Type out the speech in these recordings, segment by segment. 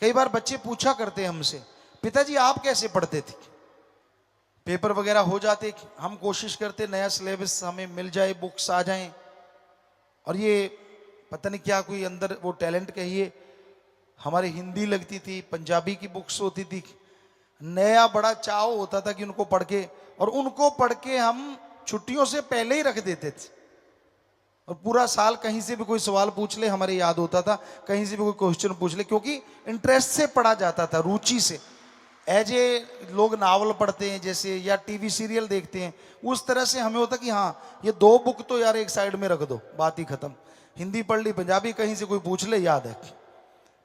कई बार बच्चे पूछा करते हैं हमसे, पिताजी आप कैसे पढ़ते थे? पेपर वगैरह हो जाते, हम कोशिश करते नया सिलेबस हमें मिल जाए, बुक्स आ जाएं, और ये पता नहीं क्या कोई अंदर वो टैलेंट कहिए। हमारे हिंदी लगती थी, पंजाबी की बुक्स होती थी, नया बड़ा चाव होता था कि उनको पढ़ के, और उनको पढ़ के हम छुट्टियों से पहले ही रख देते थे, और पूरा साल कहीं से भी कोई सवाल पूछ ले हमारे याद होता था, कहीं से भी कोई क्वेश्चन पूछ ले, क्योंकि इंटरेस्ट से पढ़ा जाता था, रुचि से। एज ए लोग नावल पढ़ते हैं जैसे, या टीवी सीरियल देखते हैं, उस तरह से हमें होता कि हाँ ये दो बुक तो यार एक साइड में रख दो, बात ही खत्म। हिंदी पढ़ ली, पंजाबी कहीं से कोई पूछ ले याद है।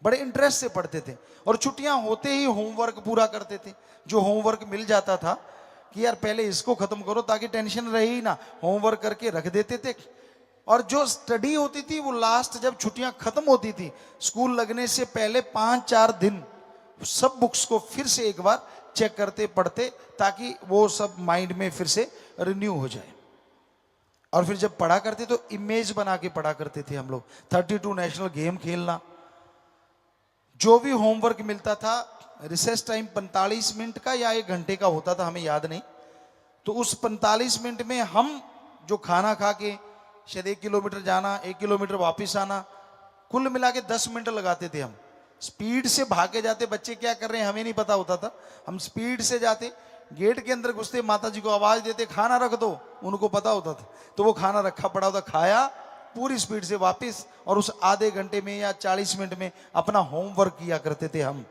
बड़े इंटरेस्ट से पढ़ते थे, और छुट्टियां होते ही होमवर्क पूरा करते थे। जो होमवर्क मिल जाता था कि यार पहले इसको खत्म करो ताकि टेंशन रहे ही ना, होमवर्क करके रख देते थे। और जो स्टडी होती थी वो लास्ट जब छुट्टियां खत्म होती थी, स्कूल लगने से पहले 5-4 दिन सब बुक्स को फिर से एक बार चेक करते पढ़ते, ताकि वो सब माइंड में फिर से रिन्यू हो जाए। और फिर जब पढ़ा करते तो इमेज बना के पढ़ा करते थे हम लोग। 32 नेशनल गेम खेलना, जो भी होमवर्क मिलता था, रिसेस टाइम 45 मिनट का या 1 घंटे का होता था, हमें याद नहीं, तो उस 45 मिनट में हम जो खाना खा के शायद 1 किलोमीटर जाना, 1 किलोमीटर वापस आना, कुल मिला के 10 मिनट लगाते थे। हम स्पीड से भागे जाते, बच्चे क्या कर रहे हैं हमें नहीं पता होता था, हम स्पीड से जाते, गेट के अंदर घुसते, माता जी को आवाज देते खाना रख दो, उनको पता होता था, तो वो खाना रखा पड़ा होता, खाया, पूरी स्पीड से वापस, और उस आधे घंटे में या 40 मिनट में अपना होमवर्क किया करते थे हम।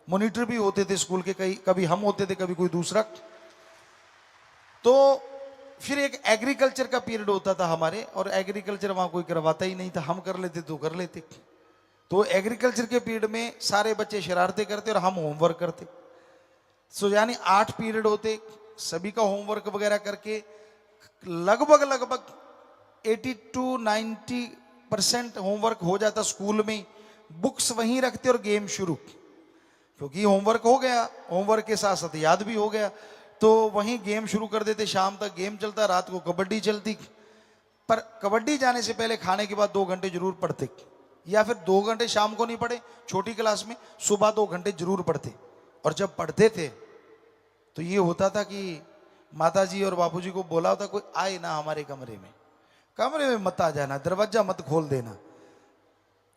मॉनिटर भी होते थे स्कूल के, कभी हम होते थे, कभी कोई दूसरा। तो फिर एक एग्रीकल्चर का पीरियड होता था हमारे, और एग्रीकल्चर वहां कोई करवाता ही नहीं था, हम कर लेते तो कर लेते। तो एग्रीकल्चर के पीरियड में सारे बच्चे शरारतें करते और हम होमवर्क करते। सो यानी 8 पीरियड होते, सभी का होमवर्क वगैरह करके लगभग 80-90% होमवर्क हो जाता स्कूल में। बुक्स वहीं रखते और गेम शुरू, क्योंकि होमवर्क हो गया, होमवर्क के साथ साथ याद भी हो गया, तो वहीं गेम शुरू कर देते। शाम तक गेम चलता, रात को कबड्डी चलती। पर कबड्डी जाने से पहले खाने के बाद 2 घंटे जरूर पढ़ते, या फिर 2 घंटे शाम को नहीं पढ़े छोटी क्लास में, सुबह 2 घंटे जरूर पढ़ते। और जब पढ़ते थे तो ये होता था कि माताजी और बापूजी को बोला होता कोई आए ना हमारे कमरे में मत आ जाना, दरवाजा मत खोल देना।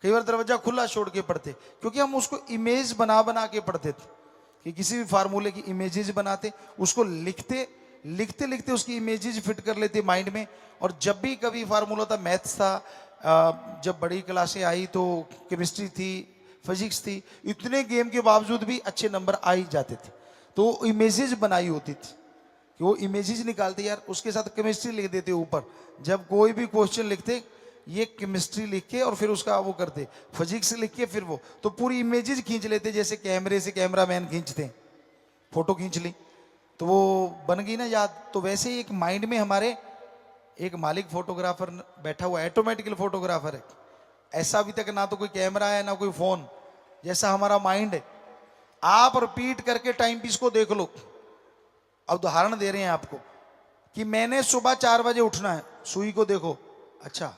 कई बार दरवाजा खुला छोड़ के पढ़ते, क्योंकि हम उसको इमेज बना के पढ़ते थे, कि किसी भी फार्मूले की इमेजेस बनाते, उसको लिखते उसकी इमेजेस फिट कर लेते माइंड में। और जब भी कभी फार्मूला था, मैथ्स था, जब बड़ी क्लासें आई तो केमिस्ट्री थी, फिजिक्स थी, इतने गेम के बावजूद भी अच्छे नंबर आ ही जाते थे। तो इमेजेस बनाई होती थी कि वो इमेजेस निकालते, यार उसके साथ केमिस्ट्री लिख देते ऊपर, जब कोई भी क्वेश्चन लिखते ये केमिस्ट्री लिख के, और फिर उसका वो करते फिजिक्स लिख के, फिर वो तो पूरी इमेजेस खींच लेते, जैसे कैमरे से कैमरामैन खींचते, फोटो खींच ली तो वो बन गई ना याद। तो वैसे ही एक माइंड में हमारे एक मालिक फोटोग्राफर बैठा हुआ, ऑटोमेटिकल फोटोग्राफर है। ऐसा अभी तक ना तो कोई कैमरा है ना कोई फोन, जैसा हमारा माइंड है। आप रिपीट करके टाइम पीस को देख लो। अब उदाहरण दे रहे हैं आपको कि मैंने सुबह 4 बजे उठना है, सुई को देखो, अच्छा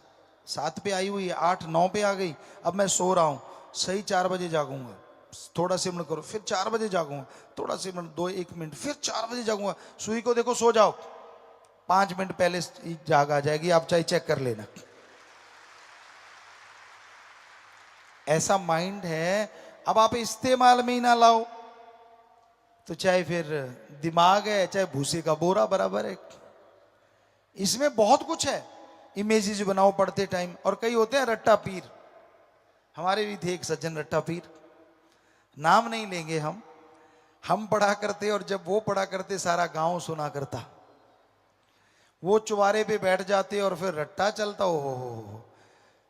7 पे आई हुई है, 8-9 पे आ गई, अब मैं सो रहा हूं, सही 4 बजे जागूंगा, थोड़ा सिमरण करो, फिर 4 बजे जागूंगा, थोड़ा सिमरण 2-1 मिनट, फिर 4 बजे जागूंगा, सुई को देखो, सो जाओ, 5 मिनट पहले जाग आ जाएगी, आप चाहे चेक कर लेना। ऐसा माइंड है। अब आप इस्तेमाल में ही ना लाओ तो चाहे फिर दिमाग है चाहे भूसे का बोरा बराबर है। इसमें बहुत कुछ है, इमेजेस बनाओ पढ़ते टाइम। और कई होते हैं रट्टा पीर, हमारे भी थे एक सज्जन रट्टा पीर, नाम नहीं लेंगे हम पढ़ा करते, और जब वो पढ़ा करते सारा गांव सुना करता। वो चुबारे पे बैठ जाते और फिर रट्टा चलता, हो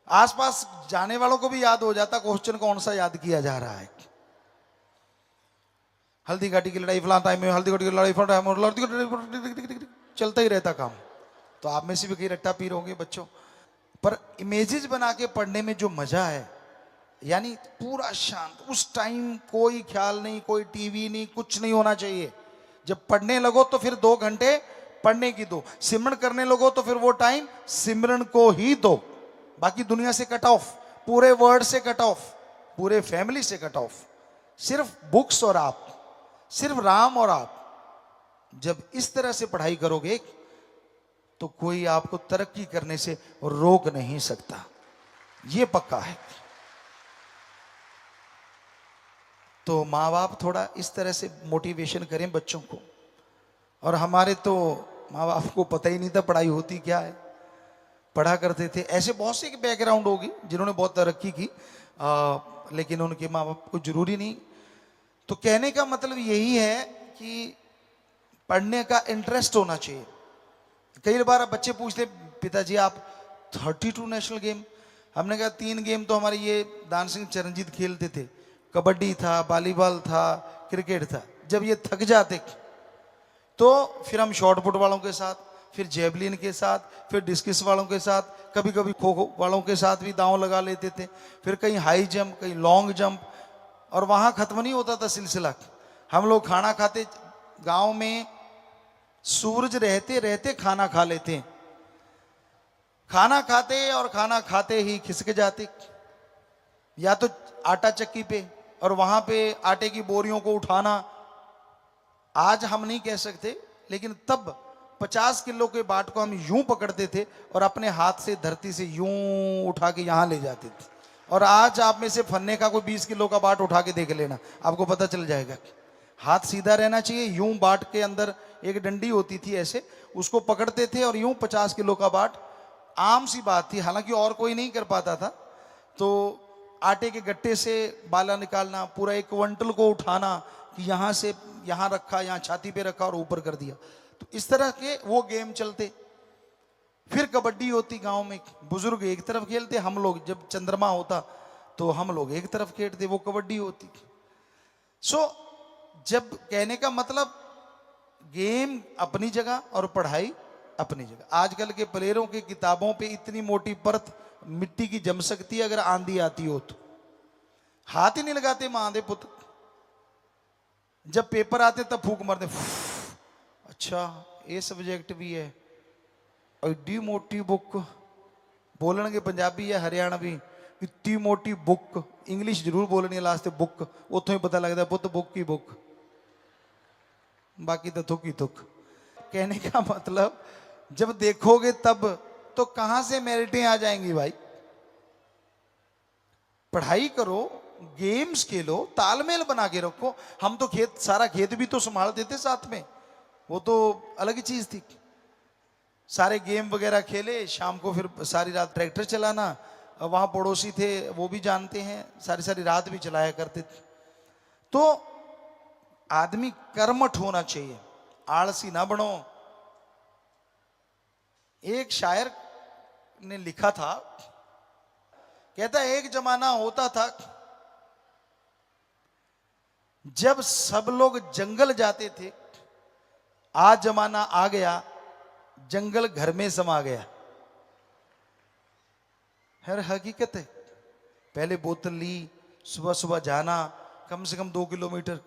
आसपास जाने वालों को भी याद हो जाता क्वेश्चन कौन सा याद किया जा रहा है। हल्दी घाटी की लड़ाई फलां टाइम में, हल्दी घाटी की लड़ाई फलां टाइम में, चलता ही रहता काम। तो आप में से भी कई रट्टा पीर होंगे बच्चों। पर इमेजेस बना के पढ़ने में जो मजा है, यानी पूरा शांत, उस टाइम कोई ख्याल नहीं, कोई टीवी नहीं, कुछ नहीं होना चाहिए। जब पढ़ने लगो तो फिर 2 घंटे पढ़ने की दो, सिमरण करने लगो तो फिर वो टाइम सिमरण को ही दो, बाकी दुनिया से कट ऑफ, पूरे वर्ल्ड से कट ऑफ, पूरे फैमिली से कट ऑफ। सिर्फ बुक्स और आप, सिर्फ राम और आप जब इस तरह से पढ़ाई करोगे तो कोई आपको तरक्की करने से रोक नहीं सकता, ये पक्का है। तो माँ बाप थोड़ा इस तरह से मोटिवेशन करें बच्चों को। और हमारे तो माँ बाप को पता ही नहीं था पढ़ाई होती क्या है, पढ़ा करते थे। ऐसे बहुत से बैकग्राउंड होगी जिन्होंने बहुत तरक्की की, लेकिन उनके माँ बाप को जरूरी नहीं। तो कहने का मतलब यही है कि पढ़ने का इंटरेस्ट होना चाहिए। कई बार बच्चे पूछते पिताजी आप 32 नेशनल गेम, हमने कहा 3 गेम तो हमारे ये दान सिंह चरणजीत खेलते थे, कबड्डी था, वॉलीबॉल था, क्रिकेट था। जब ये थक जाते तो फिर हम शॉर्ट पुट वालों के साथ, फिर जेवलिन के साथ, फिर डिस्कस वालों के साथ, कभी कभी खो खो वालों के साथ भी दांव लगा लेते थे, फिर कहीं हाई जंप, कहीं लॉन्ग जंप, और वहां खत्म नहीं होता था सिलसिला। हम लोग खाना खाते, गांव में सूरज रहते रहते खाना खा लेते, खाना खाते और खाना खाते ही खिसक जाते, या तो आटा चक्की पे, और वहां पे आटे की बोरियों को उठाना। आज हम नहीं कह सकते, लेकिन तब 50 किलो के बाट को हम यूं पकड़ते थे और अपने हाथ से धरती से यूं उठा के यहां ले जाते थे। और आज आप में से फन्ने का कोई 20 किलो का बाट उठा के देख लेना, आपको पता चल जाएगा। हाथ सीधा रहना चाहिए, यूं बाट के अंदर एक डंडी होती थी ऐसे, उसको पकड़ते थे और यूं 50 किलो का बाट, आम सी बात थी, हालांकि और कोई नहीं कर पाता था। तो आटे के गट्टे से बाला निकालना, पूरा 1 क्विंटल को उठाना कि यहां से यहां रखा, यहां छाती पे रखा और ऊपर कर दिया। तो इस तरह के वो गेम चलते। फिर कबड्डी होती गांव में, बुजुर्ग एक तरफ खेलते, हम लोग जब चंद्रमा होता तो हम लोग एक तरफ खेलते, वो कबड्डी होती। जब कहने का मतलब गेम अपनी जगह और पढ़ाई अपनी जगह। आजकल के प्लेयरों की किताबों पे इतनी मोटी परत मिट्टी की जम सकती है, अगर आंधी आती हो तो हाथ ही नहीं लगाते मां दे पुत्र। जब पेपर आते तब फूक मारते, अच्छा ये सब्जेक्ट भी है, एडी मोटी बुक, बोलन के पंजाबी या हरियाणवी, इतनी मोटी बुक, इंग्लिश जरूर बोलनी है लास्ट बुक, उतो ही पता लगता है पुत बुक की बुक, बाकी तो थुक ही थुक। कहने का मतलब जब देखोगे तब तो कहां से मेरिटें आ जाएंगी भाई। पढ़ाई करो, गेम्स खेलो, तालमेल बना के रखो। हम तो सारा खेत भी तो संभालते थे साथ में, वो तो अलग ही चीज थी। सारे गेम वगैरह खेले, शाम को फिर सारी रात ट्रैक्टर चलाना, वहां पड़ोसी थे वो भी जानते हैं, सारी सारी रात भी चलाया करते थे। तो आदमी कर्मठ होना चाहिए, आलसी ना बनो। एक शायर ने लिखा था, कहता एक जमाना होता था जब सब लोग जंगल जाते थे, आज जमाना आ गया जंगल घर में समा गया। हर हकीकत है। पहले बोतल ली, सुबह सुबह जाना, कम से कम 2 किलोमीटर,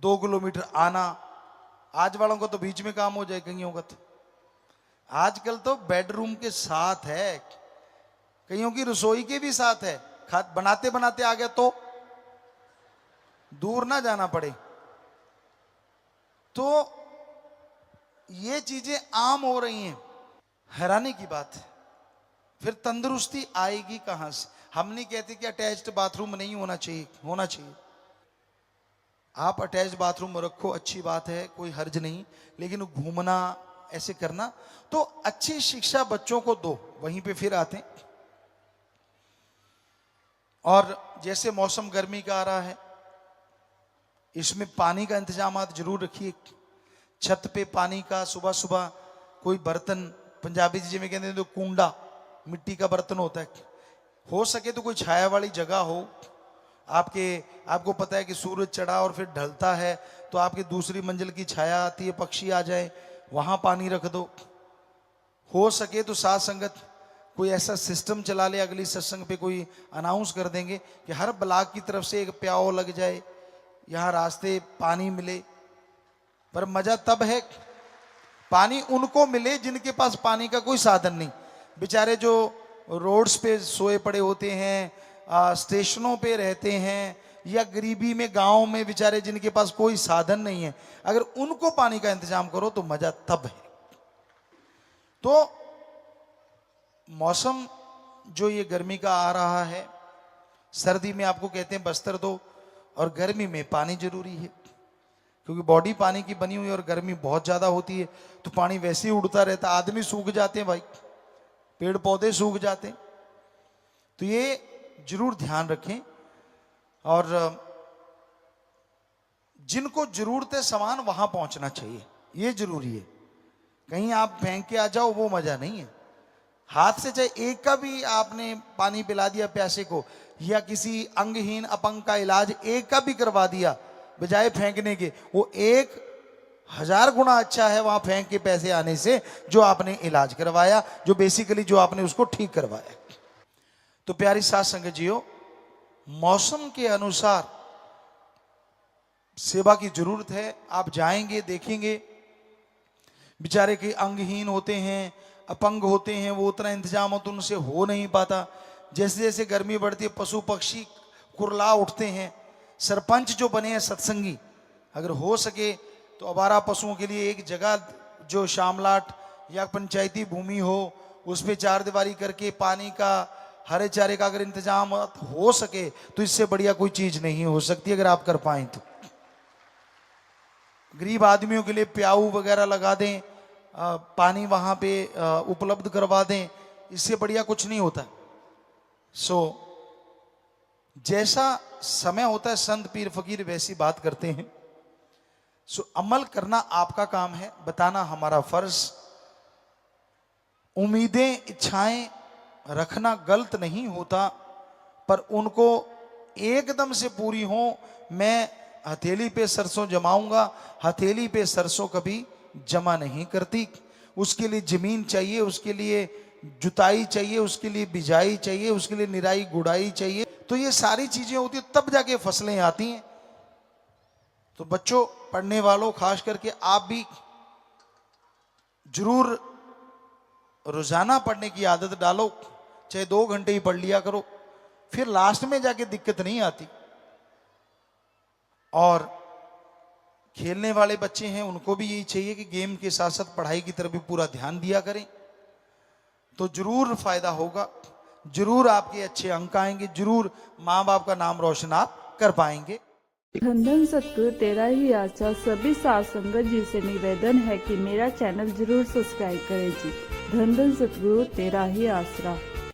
2 किलोमीटर आना। आज वालों को तो बीच में काम हो जाए कईयों का। तो आजकल तो बेडरूम के साथ है, कईयों की रसोई के भी साथ है, बनाते बनाते आ गया तो दूर ना जाना पड़े। तो ये चीजें आम हो रही हैं, हैरानी की बात है। फिर तंदुरुस्ती आएगी कहां से? हम नहीं कहते कि अटैच्ड बाथरूम नहीं होना चाहिए, होना चाहिए। आप अटैच्ड बाथरूम रखो, अच्छी बात है, कोई हर्ज नहीं, लेकिन घूमना ऐसे करना। तो अच्छी शिक्षा बच्चों को दो। वहीं पे फिर आते हैं, और जैसे मौसम गर्मी का आ रहा है, इसमें पानी का इंतजाम जरूर रखिए। छत पे पानी का, सुबह सुबह कोई बर्तन, पंजाबी जी में कहते हैं तो कूंडा, मिट्टी का बर्तन होता है, हो सके तो कोई छाया वाली जगह हो। आपको पता है कि सूरज चढ़ा और फिर ढलता है तो आपकी दूसरी मंजिल की छाया आती है, पक्षी आ जाए, वहां पानी रख दो। हो सके तो साथ संगत कोई ऐसा सिस्टम चला ले, अगली सत्संग पे कोई अनाउंस कर देंगे कि हर ब्लॉक की तरफ से एक प्याओ लग जाए, यहां रास्ते पानी मिले। पर मजा तब है पानी उनको मिले जिनके पास पानी का कोई साधन नहीं। बेचारे जो रोड्स पे सोए पड़े होते हैं, स्टेशनों पे रहते हैं, या गरीबी में गांव में बेचारे जिनके पास कोई साधन नहीं है, अगर उनको पानी का इंतजाम करो तो मजा तब है। तो मौसम जो ये गर्मी का आ रहा है, सर्दी में आपको कहते हैं बस्तर दो, और गर्मी में पानी जरूरी है, क्योंकि बॉडी पानी की बनी हुई है और गर्मी बहुत ज्यादा होती है, तो पानी वैसे ही उड़ता रहता, आदमी सूख जाते हैं भाई, पेड़ पौधे सूख जाते हैं। तो ये जरूर ध्यान रखें, और जिनको जरूरत है सामान वहां पहुंचना चाहिए, ये जरूरी है। कहीं आप फेंक के आ जाओ वो मजा नहीं है। हाथ से चाहे एक का भी आपने पानी पिला दिया प्यासे को, या किसी अंगहीन अपंग का इलाज एक का भी करवा दिया बजाय फेंकने के, वो 1000 गुना अच्छा है वहां फेंक के पैसे आने से जो आपने इलाज करवाया, जो बेसिकली जो आपने उसको ठीक करवाया। तो प्यारी साथ संगत जियो, मौसम के अनुसार सेवा की जरूरत है। आप जाएंगे देखेंगे बेचारे के अंगहीन होते हैं, अपंग होते हैं, वो उतना इंतजाम तो उनसे हो नहीं पाता। जैसे जैसे गर्मी बढ़ती है पशु पक्षी कुरला उठते हैं। सरपंच जो बने हैं सत्संगी, अगर हो सके तो आवारा पशुओं के लिए एक जगह जो शामलाट या पंचायती भूमि हो उस पर चारदीवारी करके पानी का, हरे चारे का अगर इंतजाम हो सके तो इससे बढ़िया कोई चीज नहीं हो सकती अगर आप कर पाए तो। गरीब आदमियों के लिए प्याऊ वगैरह लगा दें, पानी वहां पे उपलब्ध करवा दें, इससे बढ़िया कुछ नहीं होता। जैसा समय होता है संत पीर फकीर वैसी बात करते हैं। अमल करना आपका काम है, बताना हमारा फर्ज। उम्मीदें इच्छाएं रखना गलत नहीं होता, पर उनको एकदम से पूरी हो। मैं हथेली पे सरसों जमाऊंगा, हथेली पे सरसों कभी जमा नहीं करती। उसके लिए जमीन चाहिए, उसके लिए जुताई चाहिए, उसके लिए बिजाई चाहिए, उसके लिए निराई गुड़ाई चाहिए। तो ये सारी चीजें होती है तब जाके फसलें आती हैं। तो बच्चों, पढ़ने वालों, खास करके आप भी जरूर रोजाना पढ़ने की आदत डालो, चाहे 2 घंटे ही पढ़ लिया करो, फिर लास्ट में जाके दिक्कत नहीं आती। और खेलने वाले बच्चे हैं उनको भी यही चाहिए कि गेम के साथ साथ पढ़ाई की तरफ भी पूरा ध्यान दिया करें, तो जरूर फायदा होगा, जरूर आपके अच्छे अंक आएंगे, जरूर माँ बाप का नाम रोशन आप कर पाएंगे। धन धन सतगुरु तेरा ही आशा। सभी साथ संगत जी से निवेदन है कि मेरा चैनल जरूर सब्सक्राइब करें जी। धन धन सतगुरु तेरा ही आसरा।